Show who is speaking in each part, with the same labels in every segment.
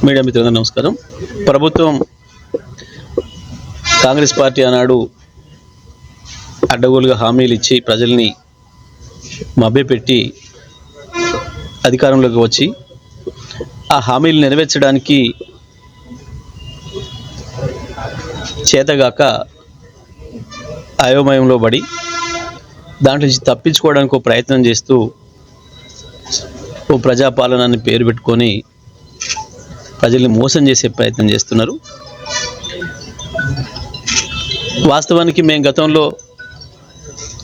Speaker 1: Media మిత్రులందరూ నమస్కారం. ప్రభుత్వం కాంగ్రెస్ పార్టీ ఆనాడు అడ్డగోలుగా హామీలు ఇచ్చి ప్రజల్ని మభ్యపెట్టి అధికారంలోకి వచ్చి ఆ హామీలు నెరవేర్చడానికి చేతగాక అయోమయంలో పడి దాంట్లో నుంచి తప్పించుకోవడానికి ఒక ప్రయత్నం చేస్తూ ఓ ప్రజాపాలనని పేరు పెట్టుకొని ప్రజల్ని మోసం చేసే ప్రయత్నం చేస్తున్నారు. వాస్తవానికి మేము గతంలో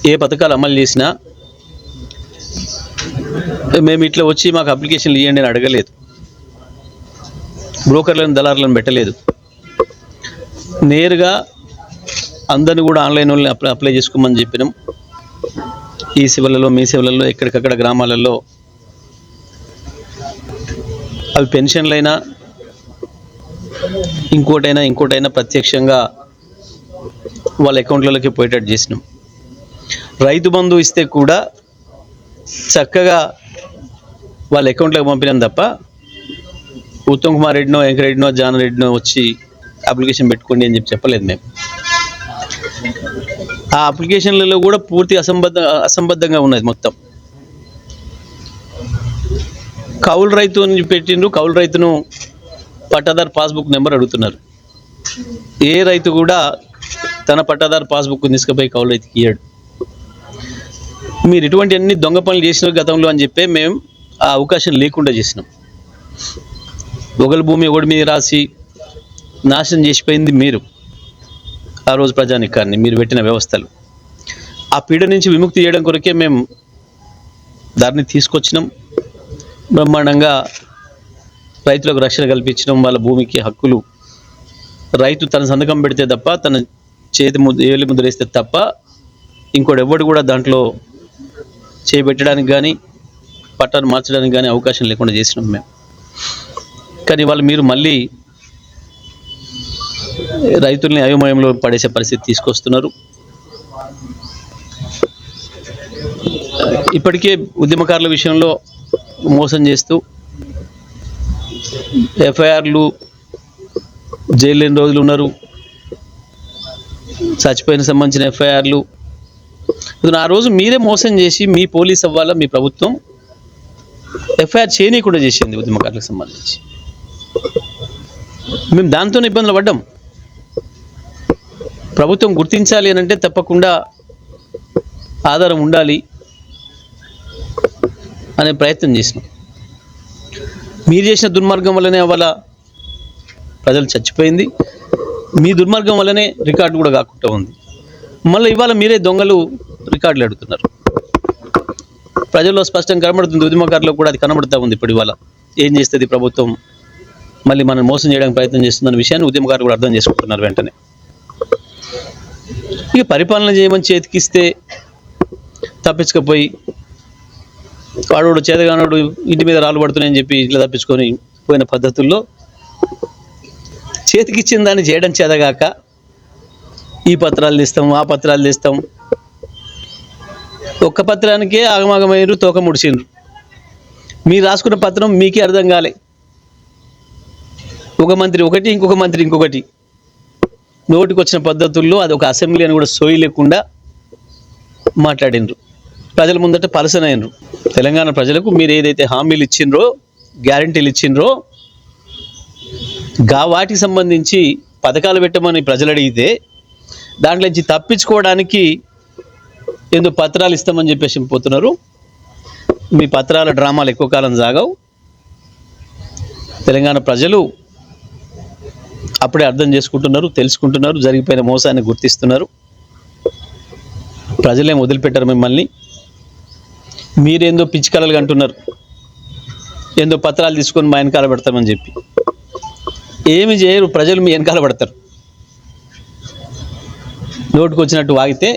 Speaker 1: ఏ పథకాలు అమలు చేసినా మేము ఇట్లా వచ్చి మాకు అప్లికేషన్లు ఇవ్వండి అని అడగలేదు, బ్రోకర్లను దళారులను పెట్టలేదు. నేరుగా అందరిని కూడా ఆన్లైన్ వాళ్ళని అప్లై చేసుకోమని చెప్పినాం. ఈ సేవలలో మీ సేవలలో ఎక్కడికక్కడ గ్రామాలలో అవి పెన్షన్లైనా ఇంకోటైనా ప్రత్యక్షంగా వాళ్ళ అకౌంట్లలోకి పోయేటట్టు చేసినాం. రైతు బంధు ఇస్తే కూడా చక్కగా వాళ్ళ అకౌంట్లోకి పంపినాం తప్ప ఉత్తమ్ కుమార్ రెడ్డినో వెంకరెడ్డినో జానరెడ్డినో వచ్చి అప్లికేషన్ పెట్టుకోండి అని చెప్పలేదు. మేము ఆ అప్లికేషన్లలో కూడా పూర్తి అసంబద్ధంగా ఉన్నది. మొత్తం కౌలు రైతుని పెట్టిండ్రు. కౌలు రైతును పట్టాదారు పాస్బుక్ నెంబర్ అడుగుతున్నారు. ఏ రైతు కూడా తన పట్టాదారు పాస్బుక్ తీసుకుపోయి కౌలు రైతుకి ఇయ్యాడు. మీరు ఇటువంటి అన్ని దొంగ పనులు చేసిన గతంలో అని చెప్పి మేము ఆ అవకాశం లేకుండా చేసినాం. ఒకరి భూమి ఒకటి మీద రాసి నాశనం చేసిపోయింది మీరు. ఆ రోజు ప్రజానికాన్ని మీరు పెట్టిన వ్యవస్థలు ఆ పీడ నుంచి విముక్తి చేయడం కొరకే మేము దాన్ని తీసుకొచ్చినాం. బ్రహ్మాండంగా రైతులకు రక్షణ కల్పించడం, వాళ్ళ భూమికి హక్కులు, రైతు తన సంతకం పెడితే తప్ప, తన చేతి ఏలి ముద్ర వేస్తే తప్ప ఇంకోటి ఎవడు కూడా దాంట్లో చేపెట్టడానికి కానీ పట్టాను మార్చడానికి కానీ అవకాశం లేకుండా చేసినాం మేము. కానీ వాళ్ళు మీరు మళ్ళీ రైతుల్ని అయోమయంలో పడేసే పరిస్థితి తీసుకొస్తున్నారు. ఇప్పటికే ఉద్యమకారుల విషయంలో మోసం చేస్తూ ఎఫ్ఐఆర్లు, జైలు ఎన్ని రోజులు ఉన్నారు, చచ్చిపోయిన సంబంధించిన ఎఫ్ఐఆర్లు. ఆ రోజు మీరే మోసం చేసి మీ పోలీస్ అవ్వాలా మీ ప్రభుత్వం ఎఫ్ఐఆర్ చేయనీయకుండా చేసింది ఉద్యమకారులకు సంబంధించి. మేము దాంతో ఇబ్బందులు పడ్డాం. ప్రభుత్వం గుర్తించాలి అని అంటే తప్పకుండా ఆధారం ఉండాలి అనే ప్రయత్నం చేసినాం. మీరు చేసిన దుర్మార్గం వల్లనే అవ్వాల ప్రజలు చచ్చిపోయింది. మీ దుర్మార్గం వల్లనే రికార్డు కూడా కాకుండా ఉంది. మళ్ళీ ఇవాళ మీరే దొంగలు రికార్డులు అడుగుతున్నారు. ప్రజల్లో స్పష్టంగా కనబడుతుంది, ఉద్యమకారులకు కూడా అది కనబడుతూ ఉంది. ఇప్పుడు ఇవాళ ఏం చేస్తుంది ప్రభుత్వం, మళ్ళీ మనం మోసం చేయడానికి ప్రయత్నం చేస్తుందన్న విషయాన్ని ఉద్యమకారులు కూడా అర్థం చేసుకుంటున్నారు వెంటనే. ఇక పరిపాలన చేయమని చేతికిస్తే తప్పించకపోయి వాడు చేతగానోడు ఇంటి మీద రాళ్ళు పడుతున్నాయని చెప్పి ఇట్లా తప్పించుకొని పోయిన పద్ధతుల్లో చేతికిచ్చిన దాన్ని చేయడం చేతగాక ఈ పత్రాలు తీస్తాం, ఆ పత్రాలు తీస్తాం. ఒక్క పత్రానికే ఆగమాగమైనరు, తోక ముడిచిండ్రు. మీరు రాసుకున్న పత్రం మీకే అర్థం కాలే. ఒక మంత్రి ఒకటి, ఇంకొక మంత్రి ఇంకొకటి, నోటికి వచ్చిన పద్ధతుల్లో అది ఒక అసెంబ్లీ అని కూడా సోయి లేకుండా మాట్లాడినరు. ప్రజల ముందట పలసనైనరు. తెలంగాణ ప్రజలకు మీరు ఏదైతే హామీలు ఇచ్చిండ్రో, గ్యారంటీలు ఇచ్చిండ్రో, వాటికి సంబంధించి పథకాలు పెట్టమని ప్రజలు అడిగితే దాంట్లో నుంచి తప్పించుకోవడానికి ఏందో పత్రాలు ఇస్తామని చెప్పేసి పోతున్నారు. మీ పత్రాల డ్రామాలు ఎక్కువ కాలం సాగవు. తెలంగాణ ప్రజలు అప్పుడే అర్థం చేసుకుంటున్నారు, తెలుసుకుంటున్నారు, జరిగిపోయిన మోసాన్ని గుర్తిస్తున్నారు. ప్రజలేం వదిలిపెట్టారు మిమ్మల్ని. మీరేందో పిచ్చికలలు అంటున్నారు, ఏందో పత్రాలు తీసుకొని మా వెనకాల పెడతామని చెప్పి. ఏమి చేయరు, ప్రజలు మీ వెనకాల పడతారు. నోటుకు వచ్చినట్టు వాగితే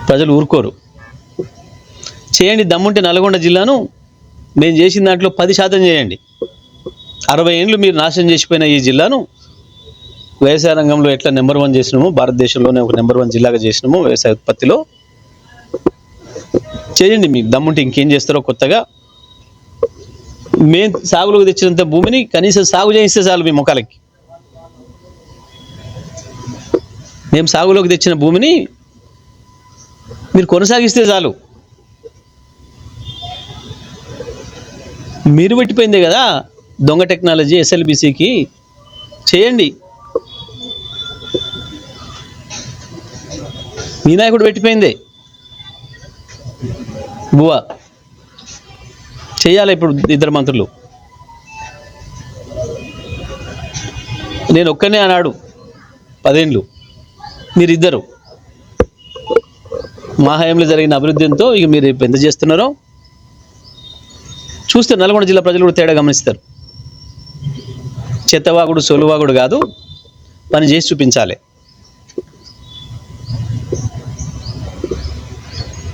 Speaker 1: ప్రజలు ఊరుకోరు. చేయండి, దమ్ముంటే నల్గొండ జిల్లాను మేము చేసిన దాంట్లో 10% చేయండి. 60 ఏళ్ళు మీరు నాశనం చేసిపోయిన ఈ జిల్లాను వ్యవసాయ రంగంలో ఎట్లా నెంబర్ 1 చేసినామో, భారతదేశంలోనే ఒక నెంబర్ 1 జిల్లాగా చేసినామో వ్యవసాయ ఉత్పత్తిలో, చేయండి. మీకు దమ్ముంటే ఇంకేం చేస్తారో కొత్తగా మేము సాగులోకి తెచ్చినంత భూమిని కనీసం సాగు చేయిస్తే చాలు మీ మొక్కలకి. మేము సాగులోకి తెచ్చిన భూమిని మీరు కొనసాగిస్తే చాలు. మీరు పెట్టిపోయిందే కదా దొంగ టెక్నాలజీ ఎస్ఎల్బిసికి చేయండి. మీ నాయకుడు పెట్టిపోయిందే బువా చేయాలి. ఇప్పుడు ఇద్దరు మంత్రులు, నేను ఒక్కనే అన్నాడు 10 ఏళ్ళు, మీరిద్దరు. మా హయాంలో జరిగిన అభివృద్ధితో ఇక మీరు ఎంత చేస్తున్నారో చూస్తే నల్గొండ జిల్లా ప్రజలు కూడా తేడా గమనిస్తారు. చెత్తవాగుడు సొలువాగుడు కాదు, పని చేసి చూపించాలి.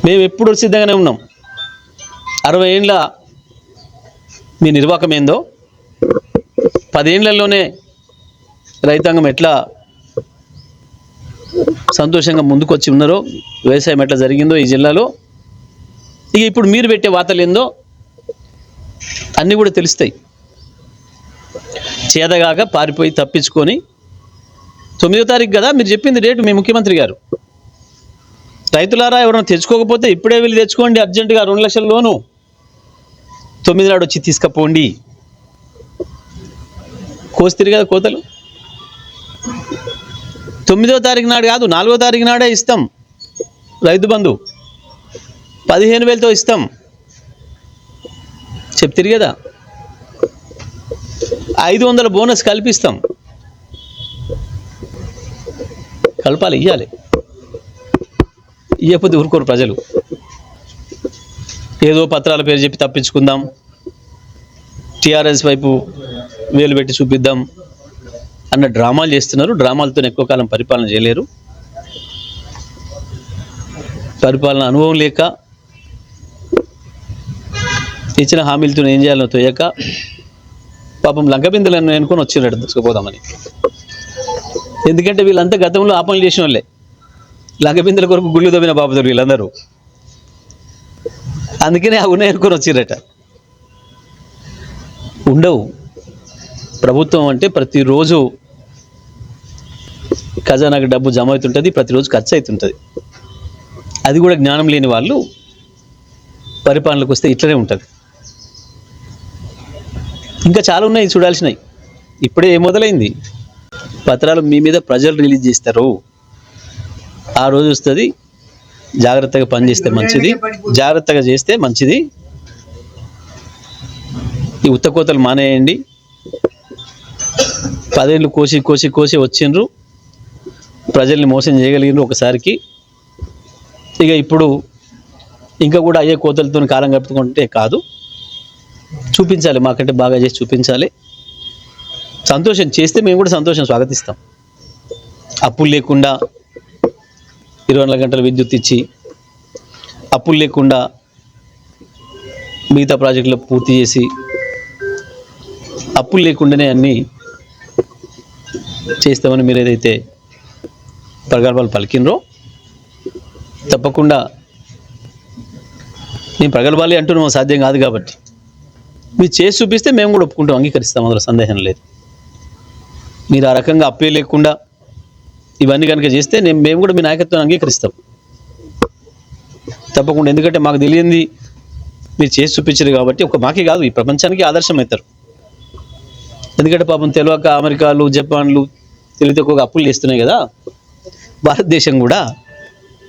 Speaker 1: మేము ఎప్పుడు సిద్ధంగానే ఉన్నాం. 60 ఏళ్ళ మీ నిర్వాహకం ఏందో 10 ఏళ్లలోనే రైతాంగం ఎట్లా సంతోషంగా ముందుకు వచ్చి ఉన్నారో, వ్యవసాయం ఎట్లా జరిగిందో ఈ జిల్లాలో, ఇక ఇప్పుడు మీరు పెట్టే వార్తలు ఏందో అన్నీ కూడా తెలుస్తాయి. చేదగాక పారిపోయి తప్పించుకొని 9వ తారీఖు కదా మీరు చెప్పింది డేటు మీ ముఖ్యమంత్రి గారు. రైతులారా ఎవరైనా తెచ్చుకోకపోతే ఇప్పుడే వెళ్ళి తెచ్చుకోండి అర్జెంటుగా 2 లక్షల లోను. 9 నాడు వచ్చి తీసుకపోండి. కోస్తారు కదా కోతలు. 9వ తారీఖు నాడు కాదు 4వ తారీఖు నాడే ఇస్తాం రైతు బంధు. 15,000తో ఇస్తాం చెప్తారు కదా. 500 బోనస్ కల్పిస్తాం. కలపాలి, ఇవ్వాలి. ఇవ్వకపోతే ఊరుకోరు ప్రజలు. ఏదో పత్రాల పేరు చెప్పి తప్పించుకుందాం, టీఆర్ఎస్ వైపు వేలు పెట్టి చూపిద్దాం అన్న డ్రామాలు చేస్తున్నారు. డ్రామాలతో ఎక్కువ కాలం పరిపాలన చేయలేరు. పరిపాలన అనుభవం లేక, ఇచ్చిన హామీలతో ఏం చేయాలో తోయక పాపం లంకబిందెలను అనుకొని వచ్చినట్టు తీసుకుపోదామని. ఎందుకంటే వీళ్ళంతా గతంలో ఆపనలు చేసిన వాళ్ళే. లంకబిందెల కొరకు గుళ్ళు తవ్విన బాబుదారు వీళ్ళందరూ. అందుకనే ఆ ఉన్నాయి అనుకొని వచ్చిరట. ఉండవు. ప్రభుత్వం అంటే ప్రతిరోజు ఖజానాకి డబ్బు జమ అవుతుంటుంది, ప్రతిరోజు ఖర్చు అవుతుంటుంది. అది కూడా జ్ఞానం లేని వాళ్ళు పరిపాలనకు వస్తే ఇట్లనే ఉంటుంది. ఇంకా చాలా ఉన్నాయి చూడాల్సినవి. ఇప్పుడే మొదలైంది. పత్రాలు మీ మీద ప్రజలు రిలీజ్ చేస్తారు. ఆ రోజు వస్తుంది. జాగ్రత్తగా పనిచేస్తే మంచిది, జాగ్రత్తగా చేస్తే మంచిది. ఈ ఉత్తకోతలు మానేయండి. 10 ఏళ్ళు కోసి కోసి కోసి వచ్చిండ్రు, ప్రజల్ని మోసం చేయగలిగినారు ఒకసారికి. ఇక ఇప్పుడు ఇంకా కూడా అయ్యే కోతలతో కాలం గడుపుకుంటే కాదు, చూపించాలి. మాకంటే బాగా చేసి చూపించాలి. సంతోషం చేస్తే మేము కూడా సంతోషం స్వాగతిస్తాం. అప్పులు లేకుండా 24 గంటల విద్యుత్ ఇచ్చి, అప్పులు లేకుండా మిగతా ప్రాజెక్టులు పూర్తి చేసి, అప్పులు లేకుండానే అన్నీ చేస్తామని మీరు ఏదైతే ప్రగల్భాలు పలికినరో, తప్పకుండా నేను ప్రగల్భాలు అంటున్నాం సాధ్యం కాదు కాబట్టి మీరు చేసి చూపిస్తే మేము కూడా ఒప్పుకుంటాం, అంగీకరిస్తాం. అందులో సందేహం లేదు. మీరు ఆ రకంగా అప్పే లేకుండా ఇవన్నీ కనుక చేస్తే మేము కూడా మీ నాయకత్వాన్ని అంగీకరిస్తాం తప్పకుండా. ఎందుకంటే మాకు తెలియంది మీరు చేసి చూపించారు కాబట్టి ఒక మాకే కాదు ఈ ప్రపంచానికి ఆదర్శం అవుతారు. ఎందుకంటే పాపం తెలియక అమెరికాలు, జపాన్లు తెలివితే ఒక అప్పులు చేస్తున్నాయి కదా.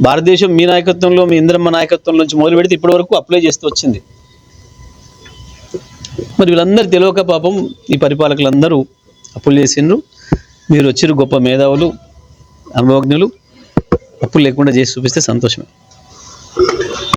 Speaker 1: భారతదేశం మీ నాయకత్వంలో, మీ ఇంద్రమ్మ నాయకత్వం నుంచి మొదలు పెడితే ఇప్పటి వరకు అప్లై చేస్తూ వచ్చింది. మరి వీళ్ళందరూ తెలియక పాపం ఈ పరిపాలకులందరూ అప్పులు చేసిండ్రు. మీరు వచ్చిరు గొప్ప మేధావులు, అనుభవజ్ఞులు. అప్పులు లేకుండా చేసి చూపిస్తే సంతోషమే.